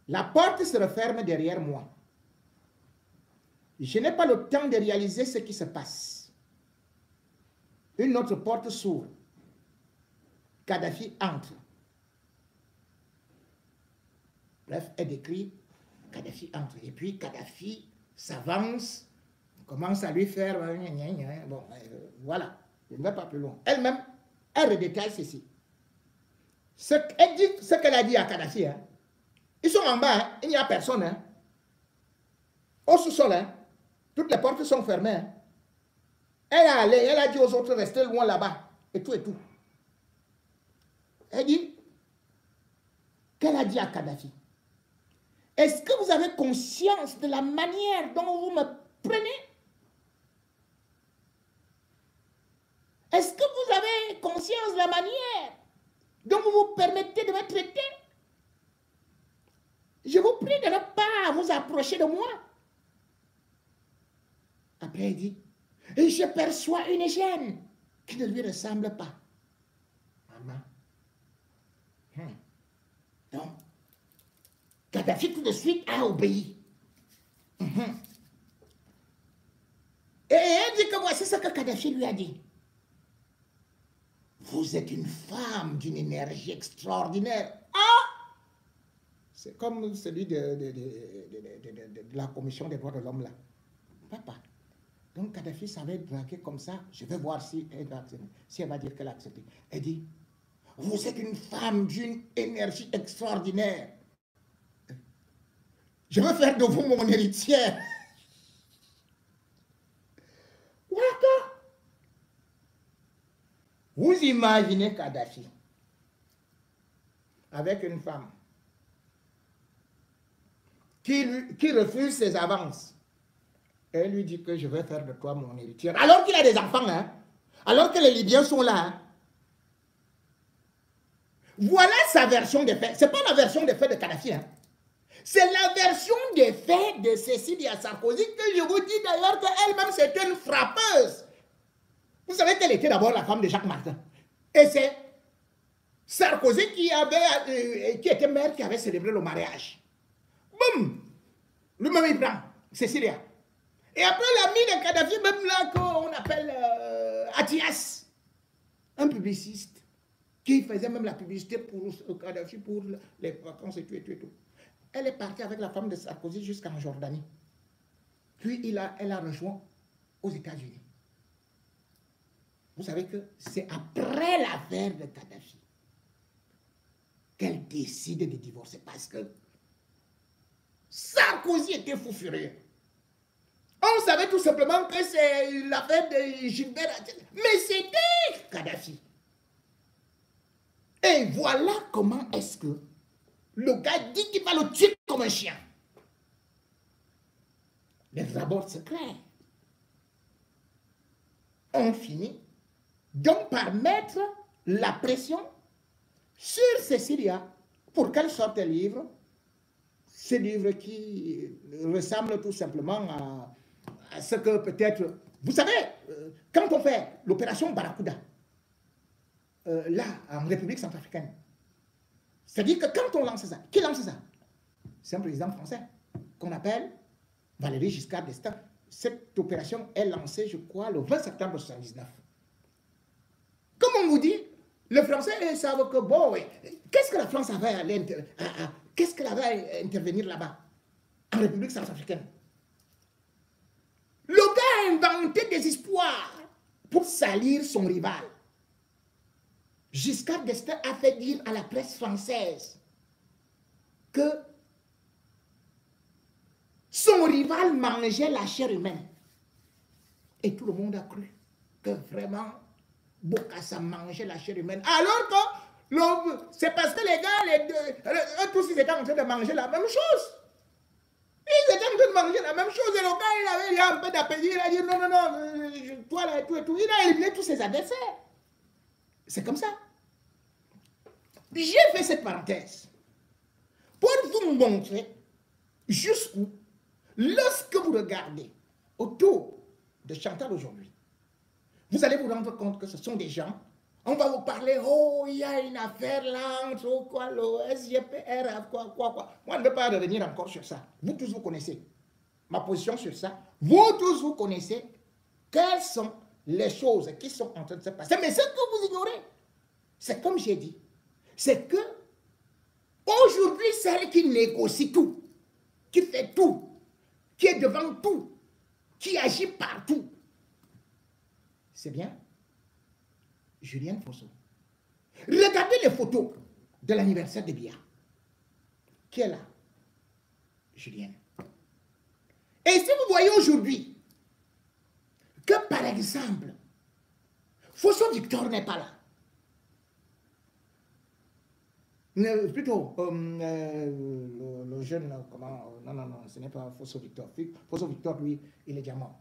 la porte se referme derrière moi. Je n'ai pas le temps de réaliser ce qui se passe. Une autre porte s'ouvre. Kadhafi entre. Bref, elle décrit Kadhafi entre. Et puis Kadhafi s'avance, commence à lui faire... Bon, voilà, je ne vais pas plus loin. Elle-même, elle redétaille ceci. Elle dit ce qu'elle a dit à Kadhafi. Hein. Ils sont en bas, hein. Il n'y a personne. Hein. Au sous-sol, hein. Toutes les portes sont fermées. Hein. Elle a dit aux autres, restez loin là-bas. Et tout et tout. Elle dit, qu'elle a dit à Kadhafi, est-ce que vous avez conscience de la manière dont vous me prenez? Est-ce que vous avez conscience de la manière dont vous vous permettez de me traiter? Je vous prie de ne pas vous approcher de moi. Après, elle dit, et je perçois une gêne qui ne lui ressemble pas. Maman. Donc, Kadhafi tout de suite a obéi. Et elle dit que voici ce que Kadhafi lui a dit. Vous êtes une femme d'une énergie extraordinaire. Ah! C'est comme celui de la commission des droits de l'homme là. Papa. Donc Kadhafi savait draguer comme ça. Je vais voir si elle va accepter. Si elle va dire qu'elle a accepté. Elle dit, vous êtes une femme d'une énergie extraordinaire. Je veux faire de vous mon héritière. Voilà. Vous imaginez Kadhafi avec une femme qui refuse ses avances. Elle lui dit que je vais faire de toi mon héritière. Alors qu'il a des enfants, hein? Alors que les Libyens sont là. Hein? Voilà sa version des faits. Ce n'est pas la version des faits de Kadhafi. Hein? C'est la version des faits de Cécilia Sarkozy que je vous dis d'ailleurs qu'elle-même c'est une frappeuse. Vous savez qu'elle était d'abord la femme de Jacques Martin. Et c'est Sarkozy qui était maire qui avait célébré le mariage. Boum! Lui-même il prend Cécilia. Et après l'ami de Kadhafi, même là qu'on appelle Atias, un publiciste qui faisait même la publicité pour Kadhafi, pour les vacances et tout et tout et tout. Elle est partie avec la femme de Sarkozy jusqu'en Jordanie. Puis elle a rejoint aux États-Unis. Vous savez que c'est après l'affaire de Kadhafi qu'elle décide de divorcer parce que Sarkozy était fou furieux. On savait tout simplement que c'est l'affaire de Gilbert. Mais c'était Kadhafi. Et voilà comment est-ce que le gars dit qu'il va le tuer comme un chien. Les rapports secrets ont fini donc par mettre la pression sur Cécilia pour qu'elle sorte un livre. Ce livre qui ressemble tout simplement à ce que peut-être... Vous savez, quand on fait l'opération Barracuda, là, en République centrafricaine, c'est-à-dire que quand on lance ça, qui lance ça? C'est un président français qu'on appelle Valéry Giscard d'Estaing. Cette opération est lancée, je crois, le 20 septembre 1979. Comme on vous dit, les Français savent que, bon, qu'est-ce que la France avait qu'est-ce qu'elle avait à intervenir là-bas, en République centrafricaine? Le gars a inventé des espoirs pour salir son rival. Giscard d'Estaing a fait dire à la presse française que son rival mangeait la chair humaine. Et tout le monde a cru que vraiment Bokassa mangeait la chair humaine. Alors que c'est parce que les gars, eux tous, ils étaient en train de manger la même chose. Ils étaient en train de manger la même chose. Et le gars, il a un peu d'appétit. Il a dit non, toi là et tout et tout. Il a éliminé tous ses adversaires. C'est comme ça. J'ai fait cette parenthèse pour vous montrer jusqu'où, lorsque vous regardez autour de Chantal aujourd'hui, vous allez vous rendre compte que ce sont des gens, on va vous parler, oh, il y a une affaire là, entre quoi, le SGPR, quoi. Moi, je ne vais pas revenir encore sur ça. Vous tous, vous connaissez ma position sur ça. Vous tous, vous connaissez quelles sont les choses qui sont en train de se passer. Mais ce que vous ignorez, c'est comme j'ai dit, c'est que aujourd'hui, celle qui négocie tout, qui fait tout, qui est devant tout, qui agit partout, c'est bien Julienne Fosso. Regardez les photos de l'anniversaire de Biya. Qui est là? Julienne. Et si vous voyez aujourd'hui que, par exemple, Fosso Victor n'est pas là, plutôt, le jeune, comment, non, ce n'est pas Fosso Victor. Fosso Victor, lui, il est déjà mort.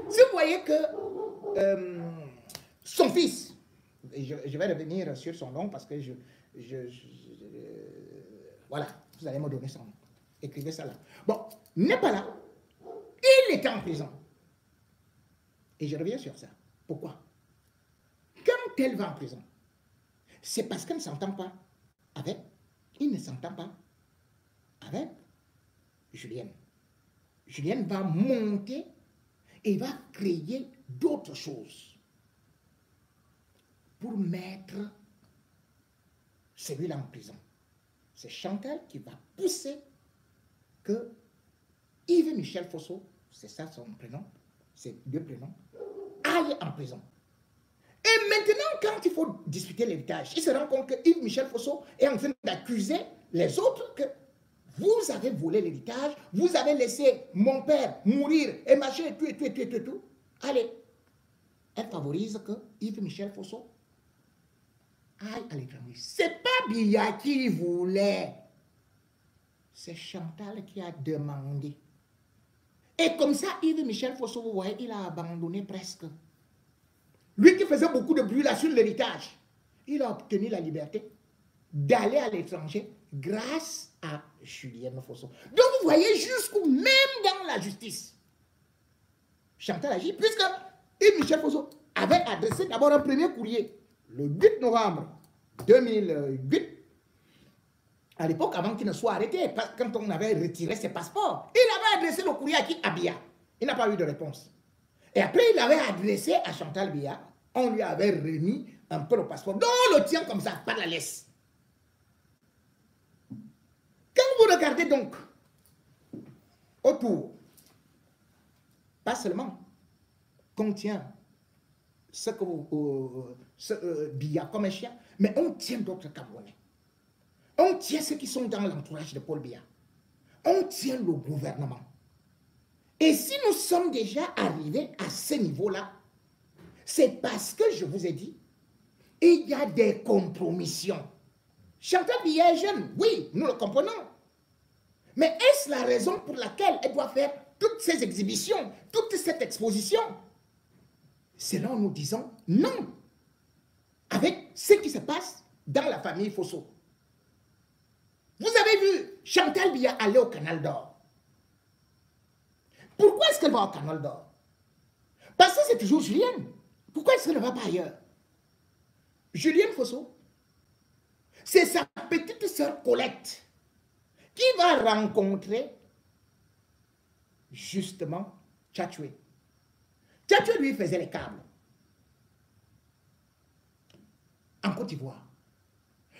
Si vous voyez que son fils, et je vais revenir sur son nom parce que voilà, vous allez me donner son nom. Écrivez ça là. Bon, n'est pas là. Il était en prison. Et je reviens sur ça. Pourquoi? Quand elle va en prison, c'est parce qu'elle ne s'entend pas avec, il ne s'entend pas avec Julienne. Julienne va monter et va créer d'autres choses pour mettre celui-là en prison. C'est Chantal qui va pousser que Yves Michel Fosso, c'est ça son prénom, c'est deux prénoms, aille en prison. Et maintenant, quand il faut discuter l'héritage, il se rend compte que Yves Michel Fosso est en train d'accuser les autres que vous avez volé l'héritage, vous avez laissé mon père mourir et machin, et tout. Allez, elle favorise que Yves Michel Fosso aille à l'étranger. C'est pas Biya qui voulait, c'est Chantal qui a demandé. Et comme ça, Yves Michel Fosso, vous voyez, il a abandonné presque. Lui qui faisait beaucoup de bruit là sur l'héritage, il a obtenu la liberté d'aller à l'étranger grâce à Julienne Fosso. Donc vous voyez jusqu'où, même dans la justice, Chantal agit, puisque Yves Michel Fosso avait adressé d'abord un premier courrier le 8 novembre 2008, à l'époque, avant qu'il ne soit arrêté, quand on avait retiré ses passeports. Il avait adressé le courrier à qui? À Biya. Il n'a pas eu de réponse. Et après, il avait adressé à Chantal Biya. On lui avait remis un peu le passeport. Donc, on le tient comme ça, pas de la laisse. Quand vous regardez donc autour, pas seulement qu'on tient ce que Biya comme un chien, mais on tient d'autres Camerounais. On tient ceux qui sont dans l'entourage de Paul Biya. On tient le gouvernement. Et si nous sommes déjà arrivés à ce niveau-là, c'est parce que, je vous ai dit, il y a des compromissions. Chantal Biya est jeune, oui, nous le comprenons. Mais est-ce la raison pour laquelle elle doit faire toutes ces exhibitions, toute cette exposition? Selon nous disons non. Avec ce qui se passe dans la famille Fosso. Vous avez vu Chantal Biya aller au Canal d'Or. Pourquoi est-ce qu'elle va au Canal d'Or? Parce que c'est toujours Julienne. Pourquoi est-ce qu'elle ne va pas ailleurs? Julienne Fosso, c'est sa petite sœur Colette qui va rencontrer justement Tchatchoué. Tchatchoué lui faisait les câbles en Côte d'Ivoire.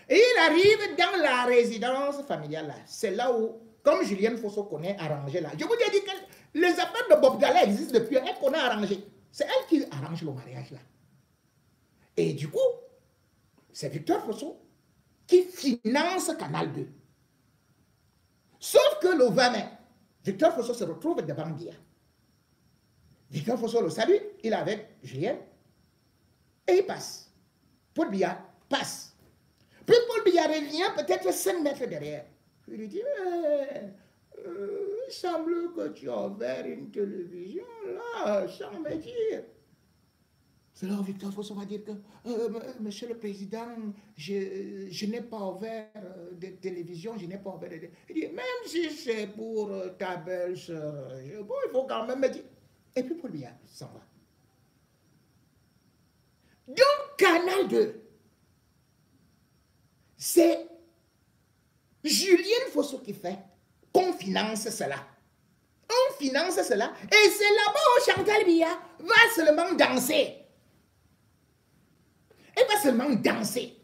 Et il arrive dans la résidence familiale là. C'est là où, comme Julienne Fosso connaît arranger là. Je vous ai dit que les affaires de Bob Dalla existent depuis, elle connaît arranger. C'est elle qui arrange le mariage là. Et du coup, c'est Victor Fosso qui finance Canal 2. Sauf que le 20 mai, Victor Fosso se retrouve devant Biya. Victor Fosso le salue, il est avec Julienne, et il passe. Paul Biya passe. Puis Paul Biya revient peut-être 5 mètres derrière. Il lui dit, il semble que tu as ouvert une télévision là, sans me dire. C'est là où Victor Fosso va dire que, Monsieur le Président, je n'ai pas ouvert de télévision, je n'ai pas ouvert de... Il dit, même si c'est pour ta belle-sœur, bon, il faut quand même me dire. Et puis Paul Biya s'en va. Donc, Canal 2, c'est Julienne Fosso qui fait qu'on finance cela. On finance cela et c'est là-bas où Chantal Biya va seulement danser. Elle va seulement danser.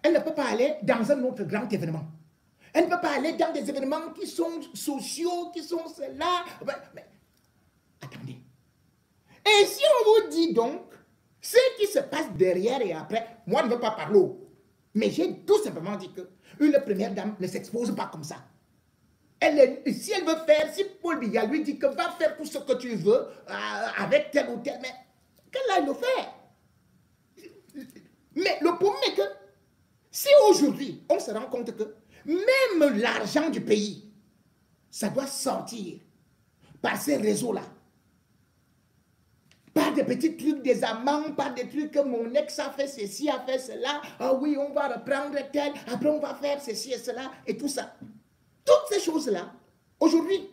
Elle ne peut pas aller dans un autre grand événement. Elle ne peut pas aller dans des événements qui sont sociaux, qui sont cela. Mais attendez. Et si on vous dit donc ce qui se passe derrière et après, moi je ne veux pas parler. Mais j'ai tout simplement dit que une première dame ne s'expose pas comme ça. Si elle veut faire, si Paul Biya lui dit que va faire tout ce que tu veux avec tel ou tel, mais qu'elle aille le faire. Mais le problème est que si aujourd'hui on se rend compte que même l'argent du pays, ça doit sortir par ces réseaux-là. Pas des petits trucs, des amants, pas des trucs que mon ex a fait ceci, a fait cela. Ah oui, on va reprendre tel, après on va faire ceci et cela et tout ça. Toutes ces choses-là, aujourd'hui,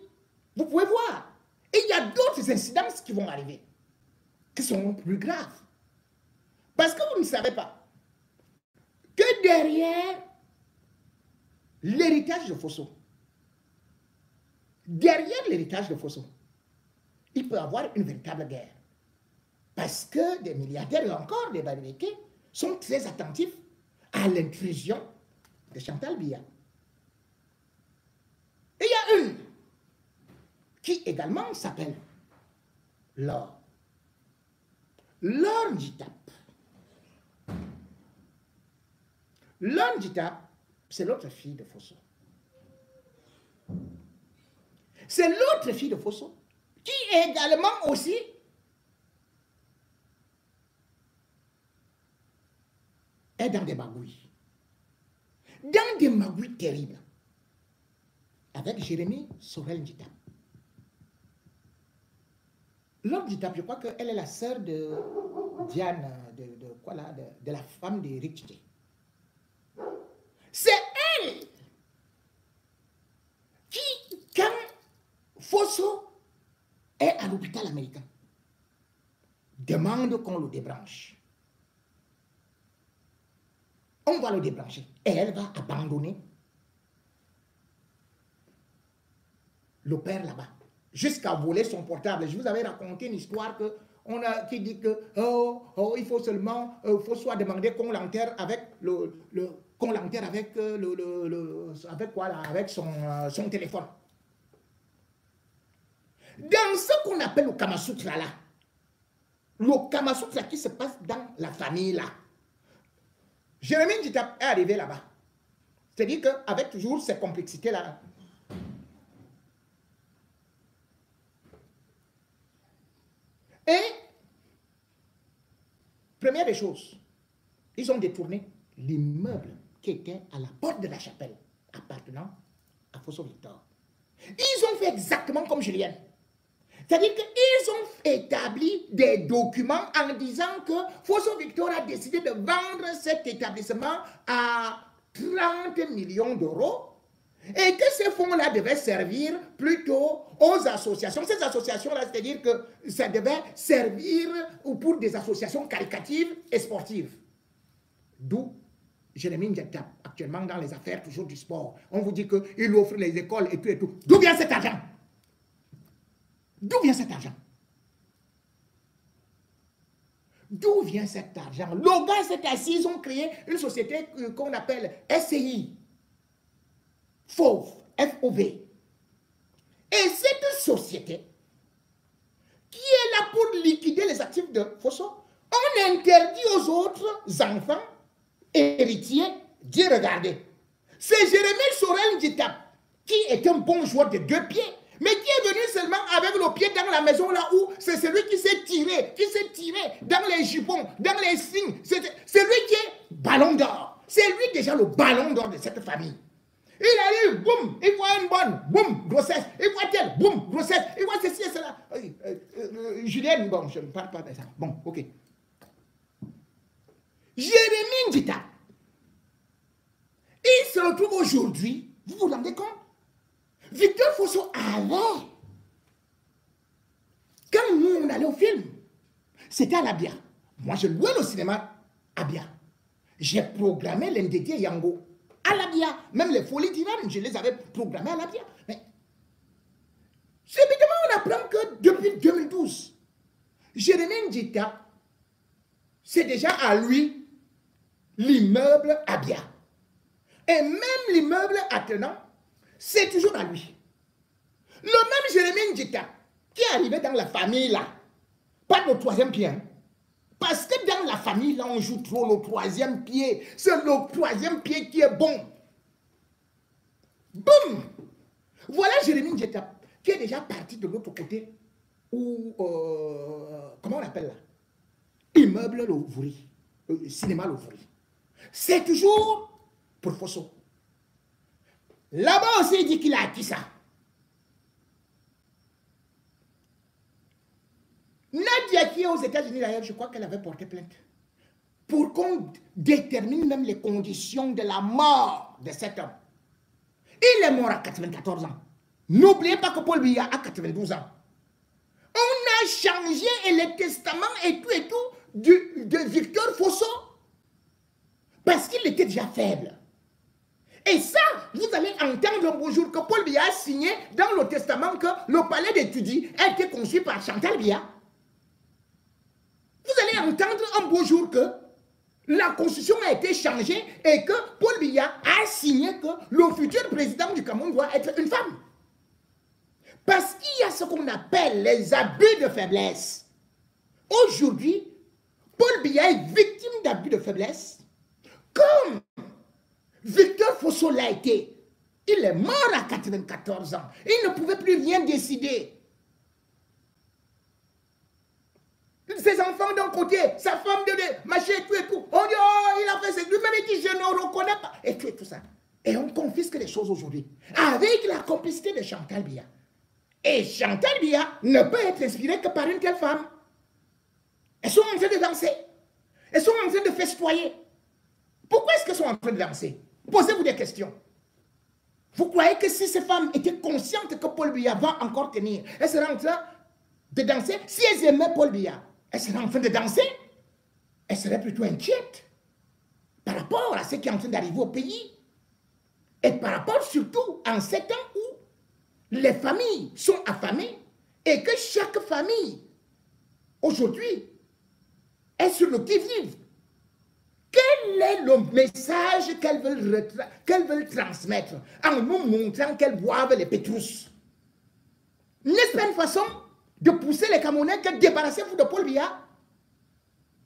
vous pouvez voir. Et il y a d'autres incidences qui vont arriver, qui sont plus graves. Parce que vous ne savez pas que derrière l'héritage de Fosso, derrière l'héritage de Fosso, il peut y avoir une véritable guerre. Parce que des milliardaires et encore des barriqués sont très attentifs à l'intrusion de Chantal Biya. Et il y a une qui également s'appelle Laure. Laure Ndjitap. Laure Ndjitap, c'est l'autre fille de Fosso. C'est l'autre fille de Fosso qui également aussi est dans des magouilles. Dans des magouilles terribles. Avec Jérémy Sorel Ndjitap. Laure Ndjitap, je crois qu'elle est la sœur de Diane, de la femme de Richtché. C'est elle qui, quand Fosso est à l'hôpital américain, demande qu'on le débranche. On va le débrancher et elle va abandonner le père là-bas, jusqu'à voler son portable. Je vous avais raconté une histoire qui dit que il faut seulement, soit demander qu'on l'enterre avec avec son téléphone. Dans ce qu'on appelle le Kama Sutra là, le Kama Sutra qui se passe dans la famille là, Jérémy Ndjitap est arrivé là-bas. C'est-à-dire qu'avec toujours ces complexités là, et, première des choses, ils ont détourné l'immeuble qui était à la porte de la chapelle, appartenant à Fosso Victor. Ils ont fait exactement comme Julienne. C'est-à-dire qu'ils ont établi des documents en disant que Fosso Victor a décidé de vendre cet établissement à 30 millions d'euros. Et que ces fonds-là devaient servir plutôt aux associations. Ces associations-là, c'est-à-dire que ça devait servir pour des associations caritatives et sportives. D'où Jérémy Ndjitap, actuellement dans les affaires toujours du sport. On vous dit qu'il offre les écoles et tout et tout. D'où vient cet argent? D'où vient cet argent? D'où vient cet argent? Le gars s'est assis, ils ont créé une société qu'on appelle SCI. FOV, F-O-V. Et cette société, qui est là pour liquider les actifs de Fosso, on interdit aux autres enfants, héritiers, d'y regarder. C'est Jérémy Sorel Ndjitap, qui est un bon joueur de 2 pieds, mais qui est venu seulement avec le pied dans la maison là où c'est celui qui s'est tiré dans les jupons, dans les signes. C'est lui qui est ballon d'or. C'est lui déjà le ballon d'or de cette famille. Il arrive, boum, il voit une bonne, boum, grossesse. Il voit tel, boum, grossesse. Il voit ceci et cela. Julienne, bon, je ne parle pas de ça. Bon, ok. Jérémy Ndjitap, il se retrouve aujourd'hui, vous vous rendez compte? Victor Fosso allait. Quand nous, on allait au film, c'était à l'Abia. Moi, je louais le cinéma Abia. J'ai programmé l'Ndédié Yango à l'Abia. Même les Folies d'Iran, je les avais programmées à l'Abia. Mais subitement, on apprend que depuis 2012, Jérémy Ndjitap, c'est déjà à lui l'immeuble Abia. Et même l'immeuble attenant, c'est toujours à lui. Le même Jérémy Ndjitap qui est arrivé dans la famille là, pas le 3e pied, hein. Parce que dans la famille là, on joue trop le 3e pied. C'est le 3e pied qui est bon. Boum! Voilà Jérémy Ndjitap qui est déjà parti de l'autre côté où, comment on appelle là? Immeuble Louvry, cinéma Louvry. C'est toujours pour Fosso. Là-bas aussi, il dit qu'il a acquis ça. Nadia qui est aux États-Unis d'ailleurs, je crois qu'elle avait porté plainte. Pour qu'on détermine même les conditions de la mort de cet homme. Il est mort à 94 ans. N'oubliez pas que Paul Biya a 92 ans. On a changé les testaments et tout de Victor Fosso parce qu'il était déjà faible. Et ça, vous allez entendre un beau jour que Paul Biya a signé dans le testament que le palais d'études a été conçu par Chantal Biya. Vous allez entendre un beau jour que La constitution a été changée et que Paul Biya a signé que le futur président du Cameroun doit être une femme. Parce qu'il y a ce qu'on appelle les abus de faiblesse. Aujourd'hui, Paul Biya est victime d'abus de faiblesse, comme Victor Fosso l'a été. Il est mort à 94 ans. Il ne pouvait plus rien décider. Ses enfants d'un côté, sa femme de deux, machin, tout et tout. On dit, oh, il a fait ça. Lui-même, il dit, je ne reconnais pas. Et tout ça. Et on confisque les choses aujourd'hui. Avec la complicité de Chantal Biya. Et Chantal Biya ne peut être inspirée que par une telle femme. Elles sont en train de danser. Elles sont en train de festoyer. Pourquoi est-ce qu'elles sont en train de danser? Posez-vous des questions. Vous croyez que si ces femmes étaient conscientes que Paul Biya va encore tenir, elles seraient en train de danser? Si elles aimaient Paul Biya, elles seraient en train de danser? Elles seraient plutôt inquiètes par rapport à ce qui est en train d'arriver au pays. Et par rapport surtout en ces temps où les familles sont affamées et que chaque famille, aujourd'hui, est sur le qui-vive. Quel est le message qu'elles veulent transmettre en nous montrant qu'elles boivent les pétrousses? N'est-ce pas une façon de pousser les Camerounais que débarrassez-vous de Paul Biya?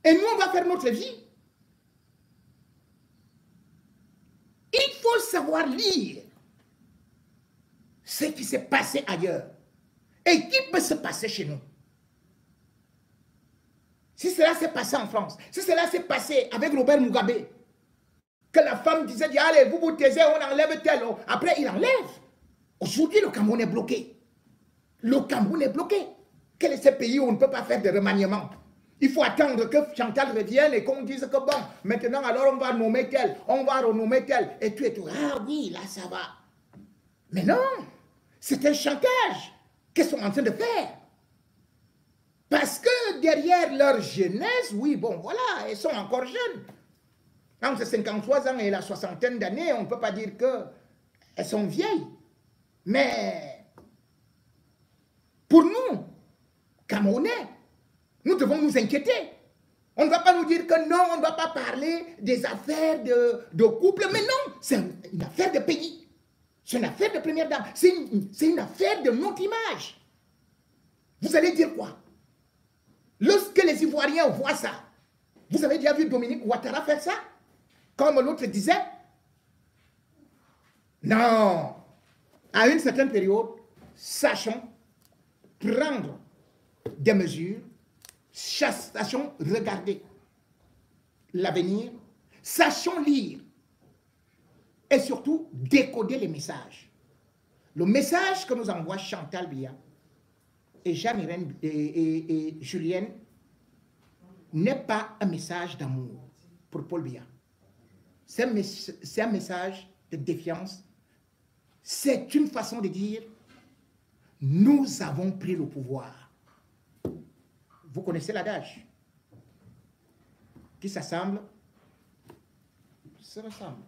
Et nous, on va faire notre vie. Il faut savoir lire ce qui s'est passé ailleurs et qui peut se passer chez nous. Si cela s'est passé en France, si cela s'est passé avec Robert Mugabe, que la femme disait, allez, vous vous taisez, on enlève tel. Après, il enlève. Aujourd'hui, le Cameroun est bloqué. Le Cameroun est bloqué. Quel est ce pays où on ne peut pas faire de remaniement? Il faut attendre que Chantal revienne et qu'on dise que bon, maintenant, alors on va nommer tel, on va renommer tel, et tout et tout. Ah oui, là, ça va. Mais non, c'est un chantage qu'ils sont en train de faire. Parce que derrière leur jeunesse, oui, bon, voilà, elles sont encore jeunes. Entre 53 ans et la soixantaine d'années, on ne peut pas dire qu'elles sont vieilles. Mais pour nous, Camerounais, nous devons nous inquiéter. On ne va pas nous dire que non, on ne va pas parler des affaires de couple. Mais non, c'est une affaire de pays. C'est une affaire de première dame. C'est une affaire de notre image. Vous allez dire quoi? Lorsque les Ivoiriens voient ça, vous avez déjà vu Dominique Ouattara faire ça? Comme l'autre disait? Non. À une certaine période, sachons prendre des mesures, sachons regarder l'avenir, sachons lire et surtout décoder les messages. Le message que nous envoie Chantal Biya et Jeanne-Irène et Julienne n'est pas un message d'amour pour Paul Biya. C'est un message de défiance. C'est une façon de dire nous avons pris le pouvoir. Vous connaissez l'adage qui s'assemble se ressemble.